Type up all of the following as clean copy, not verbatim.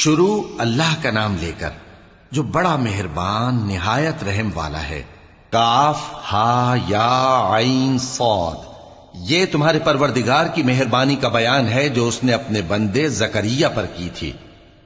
شروع اللہ کا نام لے کر جو بڑا مہربان نہایت رحم والا ہے۔ کاف ہا یا عین صاد، یہ تمہارے پروردگار کی مہربانی کا بیان ہے جو اس نے اپنے بندے زکریا پر کی تھی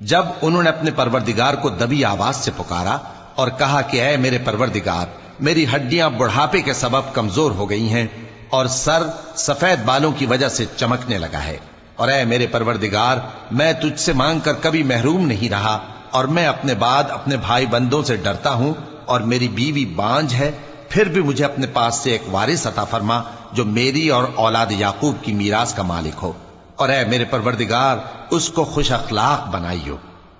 جب انہوں نے اپنے پروردگار کو دبی آواز سے پکارا اور کہا کہ اے میرے پروردگار، میری ہڈیاں بڑھاپے کے سبب کمزور ہو گئی ہیں اور سر سفید بالوں کی وجہ سے چمکنے لگا ہے، اور اے میرے پروردگار، میں تجھ سے مانگ کر کبھی محروم نہیں رہا، اور میں اپنے بعد اپنے بھائی بندوں سے ڈرتا ہوں، اور میری بیوی بانجھ ہے، پھر بھی مجھے اپنے پاس سے ایک وارث عطا فرما جو میری اور اولاد یعقوب کی میراث کا مالک ہو، اور اے میرے پروردگار، اس کو خوش اخلاق بنائیو۔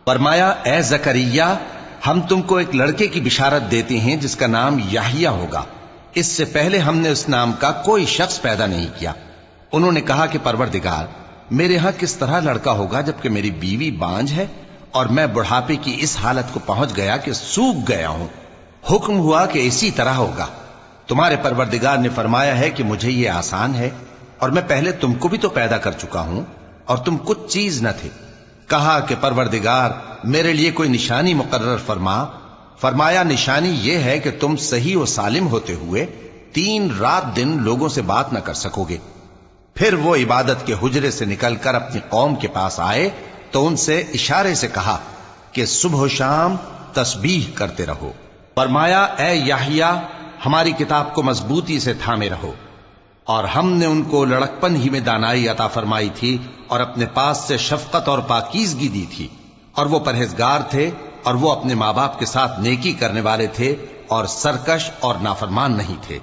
فرمایا اے زکریا، ہم تم کو ایک لڑکے کی بشارت دیتے ہیں جس کا نام یحییٰ ہوگا، اس سے پہلے ہم نے اس نام کا کوئی شخص پیدا نہیں کیا۔ انہوں نے کہا کہ پروردگار، میرے ہاں کس طرح لڑکا ہوگا جبکہ میری بیوی بانجھ ہے اور میں بڑھاپے کی اس حالت کو پہنچ گیا کہ سوکھ گیا ہوں؟ حکم ہوا کہ اسی طرح ہوگا۔ تمہارے پروردگار نے فرمایا ہے کہ مجھے یہ آسان ہے، اور میں پہلے تم کو بھی تو پیدا کر چکا ہوں اور تم کچھ چیز نہ تھے۔ کہا کہ پروردگار، میرے لیے کوئی نشانی مقرر فرما۔ فرمایا نشانی یہ ہے کہ تم صحیح و سالم ہوتے ہوئے 3 رات دن لوگوں سے بات نہ کر سکو گے۔ پھر وہ عبادت کے حجرے سے نکل کر اپنی قوم کے پاس آئے تو ان سے اشارے سے کہا کہ صبح و شام تسبیح کرتے رہو۔ فرمایا اے یحییٰ، ہماری کتاب کو مضبوطی سے تھامے رہو، اور ہم نے ان کو لڑکپن ہی میں دانائی عطا فرمائی تھی اور اپنے پاس سے شفقت اور پاکیزگی دی تھی، اور وہ پرہیزگار تھے، اور وہ اپنے ماں باپ کے ساتھ نیکی کرنے والے تھے اور سرکش اور نافرمان نہیں تھے۔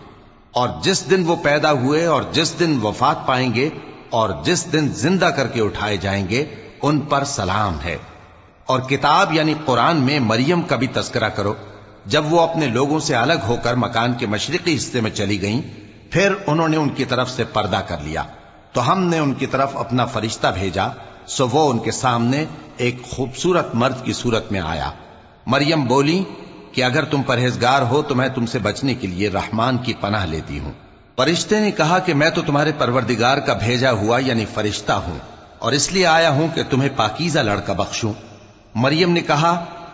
اور جس دن وہ پیدا ہوئے اور جس دن وفات پائیں گے اور جس دن زندہ کر کے اٹھائے جائیں گے ان پر سلام ہے۔ اور کتاب یعنی قرآن میں مریم کا بھی تذکرہ کرو، جب وہ اپنے لوگوں سے الگ ہو کر مکان کے مشرقی حصے میں چلی گئیں، پھر انہوں نے ان کی طرف سے پردہ کر لیا تو ہم نے ان کی طرف اپنا فرشتہ بھیجا، سو وہ ان کے سامنے ایک خوبصورت مرد کی صورت میں آیا۔ مریم بولی کہ اگر تم پرہیزگار ہو تو میں تم سے بچنے کے لیے رحمان کی پناہ لیتی ہوں۔ فرشتے نے کہا کہ میں تو تمہارے پروردگار کا بھیجا ہوا یعنی فرشتہ ہوں، اور اس لیے آیا ہوں کہ تمہیں پاکیزہ لڑکا بخشوں۔ مریم نے کہا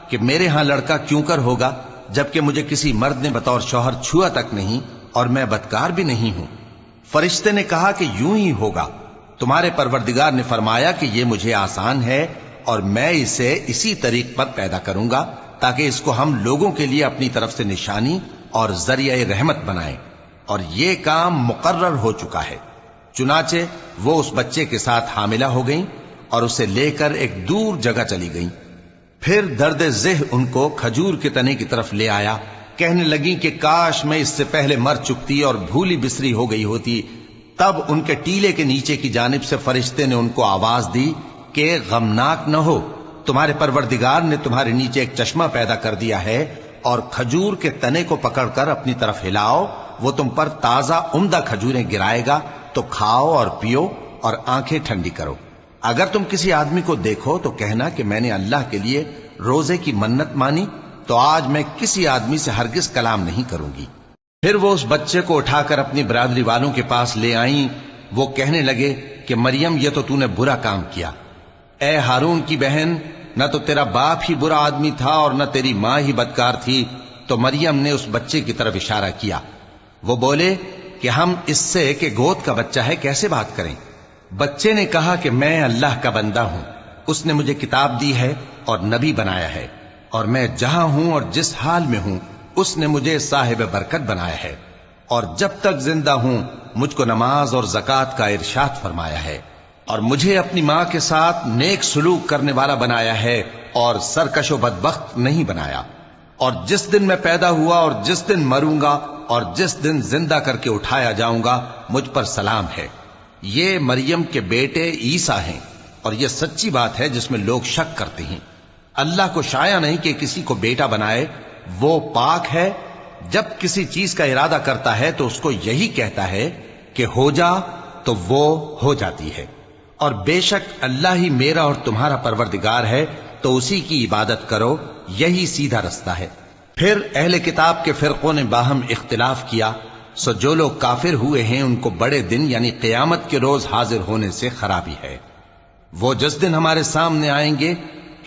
کہ میرے ہاں لڑکا کیوں کر ہوگا جبکہ مجھے کسی مرد نے بطور شوہر چھوا تک نہیں اور میں بدکار بھی نہیں ہوں۔ فرشتے نے کہا کہ یوں ہی ہوگا۔ تمہارے پروردگار نے فرمایا کہ یہ مجھے آسان ہے اور میں اسے اسی طریق پر پیدا کروں گا تاکہ اس کو ہم لوگوں کے لیے اپنی طرف سے نشانی اور ذریعہ رحمت بنائیں، اور یہ کام مقرر ہو چکا ہے۔ چنانچہ وہ اس بچے کے ساتھ حاملہ ہو گئیں اور اسے لے کر ایک دور جگہ چلی گئیں۔ پھر درد ذہ ان کو کھجور کے تنے کی طرف لے آیا، کہنے لگی کہ کاش میں اس سے پہلے مر چکتی اور بھولی بسری ہو گئی ہوتی۔ تب ان کے ٹیلے کے نیچے کی جانب سے فرشتے نے ان کو آواز دی کہ غمناک نہ ہو، تمہارے پروردگار نے تمہارے نیچے ایک چشمہ پیدا کر دیا ہے، اور کھجور کے تنے کو پکڑ کر اپنی طرف ہلاؤ، وہ تم پر تازہ عمدہ کھجوریں گرائے گا، تو کھاؤ اور پیو اور آنکھیں ٹھنڈی کرو۔ اگر تم کسی آدمی کو دیکھو تو کہنا کہ میں نے اللہ کے لیے روزے کی منت مانی، تو آج میں کسی آدمی سے ہرگز کلام نہیں کروں گی۔ پھر وہ اس بچے کو اٹھا کر اپنی برادری والوں کے پاس لے آئیں۔ وہ کہنے لگے کہ مریم، یہ تو نے برا کام کیا۔ اے ہارون کی بہن، نہ تو تیرا باپ ہی برا آدمی تھا اور نہ تیری ماں ہی بدکار تھی۔ تو مریم نے اس بچے کی طرف اشارہ کیا۔ وہ بولے کہ ہم اس سے کہ گود کا بچہ ہے کیسے بات کریں؟ بچے نے کہا کہ میں اللہ کا بندہ ہوں، اس نے مجھے کتاب دی ہے اور نبی بنایا ہے، اور میں جہاں ہوں اور جس حال میں ہوں اس نے مجھے صاحب برکت بنایا ہے، اور جب تک زندہ ہوں مجھ کو نماز اور زکوٰۃ کا ارشاد فرمایا ہے، اور مجھے اپنی ماں کے ساتھ نیک سلوک کرنے والا بنایا ہے اور سرکش و بدبخت نہیں بنایا، اور جس دن میں پیدا ہوا اور جس دن مروں گا اور جس دن زندہ کر کے اٹھایا جاؤں گا مجھ پر سلام ہے۔ یہ مریم کے بیٹے عیسیٰ ہیں، اور یہ سچی بات ہے جس میں لوگ شک کرتے ہیں۔ اللہ کو شایع نہیں کہ کسی کو بیٹا بنائے، وہ پاک ہے۔ جب کسی چیز کا ارادہ کرتا ہے تو اس کو یہی کہتا ہے کہ ہو جا، تو وہ ہو جاتی ہے۔ اور بے شک اللہ ہی میرا اور تمہارا پروردگار ہے، تو اسی کی عبادت کرو، یہی سیدھا رستہ ہے۔ پھر اہل کتاب کے فرقوں نے باہم اختلاف کیا، سو جو لوگ کافر ہوئے ہیں ان کو بڑے دن یعنی قیامت کے روز حاضر ہونے سے خرابی ہے۔ وہ جس دن ہمارے سامنے آئیں گے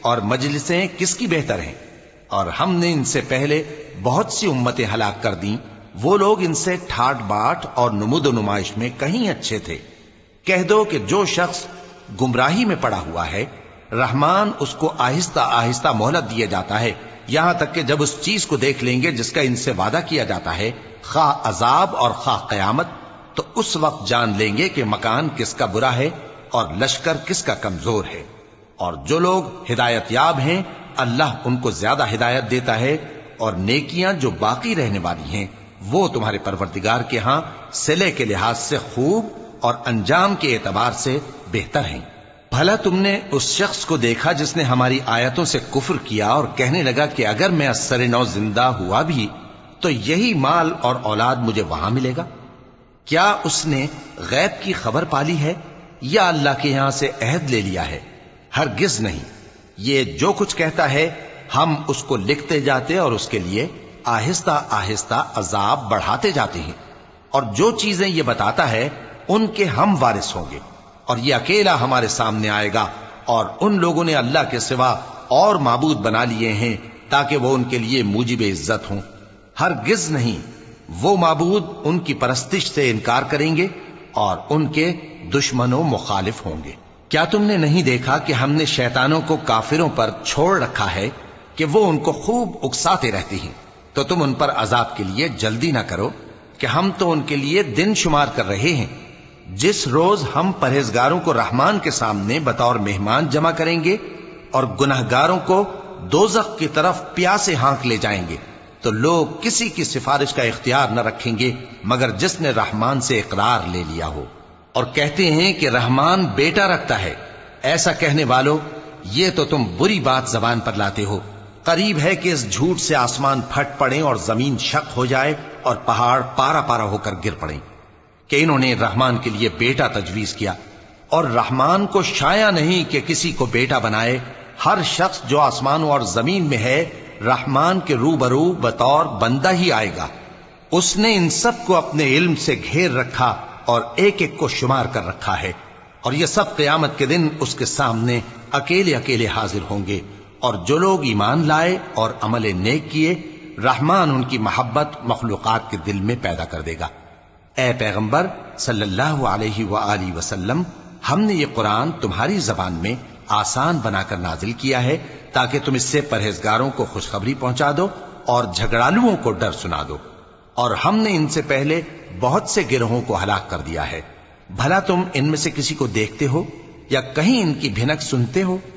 اور مجلسیں کس کی بہتر ہیں؟ اور ہم نے ان سے پہلے بہت سی امتیں ہلاک کر دیں، وہ لوگ ان سے ٹھاٹ باٹ اور نمود و نمائش میں کہیں اچھے تھے۔ کہہ دو کہ جو شخص گمراہی میں پڑا ہوا ہے، رحمان اس کو آہستہ آہستہ مہلت دیا جاتا ہے، یہاں تک کہ جب اس چیز کو دیکھ لیں گے جس کا ان سے وعدہ کیا جاتا ہے، خواہ عذاب اور خواہ قیامت، تو اس وقت جان لیں گے کہ مکان کس کا برا ہے اور لشکر کس کا کمزور ہے۔ اور جو لوگ ہدایت یاب ہیں اللہ ان کو زیادہ ہدایت دیتا ہے، اور نیکیاں جو باقی رہنے والی ہیں وہ تمہارے پروردگار کے ہاں صلے کے لحاظ سے خوب اور انجام کے اعتبار سے بہتر ہیں۔ بھلا تم نے اس شخص کو دیکھا جس نے ہماری آیتوں سے کفر کیا اور کہنے لگا کہ اگر میں ازسر نو زندہ ہوا بھی تو یہی مال اور اولاد مجھے وہاں ملے گا؟ کیا اس نے غیب کی خبر پالی ہے یا اللہ کے یہاں سے عہد لے لیا ہے؟ ہرگز نہیں، یہ جو کچھ کہتا ہے ہم اس کو لکھتے جاتے اور اس کے لیے آہستہ آہستہ عذاب بڑھاتے جاتے ہیں، اور جو چیزیں یہ بتاتا ہے ان کے ہم وارث ہوں گے، اور یہ اکیلا ہمارے سامنے آئے گا، اور ان لوگوں نے اللہ کے سوا اور معبود بنا لیے ہیں تاکہ وہ ان کے لیے موجب عزت ہوں۔ ہرگز نہیں، وہ معبود ان کی پرستش سے انکار کریں گے اور ان کے دشمن و مخالف ہوں گے۔ کیا تم نے نہیں دیکھا کہ ہم نے شیطانوں کو کافروں پر چھوڑ رکھا ہے کہ وہ ان کو خوب اکساتے رہتے ہیں؟ تو تم ان پر عذاب کے لیے جلدی نہ کرو کہ ہم تو ان کے لیے دن شمار کر رہے ہیں، جس روز ہم پرہیزگاروں کو رحمان کے سامنے بطور مہمان جمع کریں گے اور گناہگاروں کو دوزخ کی طرف پیاسے ہانک لے جائیں گے، تو لوگ کسی کی سفارش کا اختیار نہ رکھیں گے مگر جس نے رحمان سے اقرار لے لیا ہو۔ اور کہتے ہیں کہ رحمان بیٹا رکھتا ہے۔ ایسا کہنے والوں، یہ تو تم بری بات زبان پر لاتے ہو۔ قریب ہے کہ اس جھوٹ سے آسمان پھٹ پڑیں اور زمین شق ہو جائے اور پہاڑ پارا پارا ہو کر گر پڑیں کہ انہوں نے رحمان کے لیے بیٹا تجویز کیا، اور رحمان کو شایع نہیں کہ کسی کو بیٹا بنائے۔ ہر شخص جو آسمانوں اور زمین میں ہے رحمان کے روبرو بطور بندہ ہی آئے گا۔ اس نے ان سب کو اپنے علم سے گھیر رکھا اور ایک ایک کو شمار کر رکھا ہے، اور یہ سب قیامت کے دن اس کے سامنے اکیلے اکیلے حاضر ہوں گے۔ اور جو لوگ ایمان لائے اور عمل نیک کیے، رحمان ان کی محبت مخلوقات کے دل میں پیدا کر دے گا۔ اے پیغمبر صلی اللہ علیہ وآلہ وسلم، ہم نے یہ قرآن تمہاری زبان میں آسان بنا کر نازل کیا ہے تاکہ تم اس سے پرہیزگاروں کو خوشخبری پہنچا دو اور جھگڑالوؤں کو ڈر سنا دو، اور ہم نے ان سے پہلے بہت سے گروہوں کو ہلاک کر دیا ہے۔ بھلا تم ان میں سے کسی کو دیکھتے ہو یا کہیں ان کی بھنک سنتے ہو؟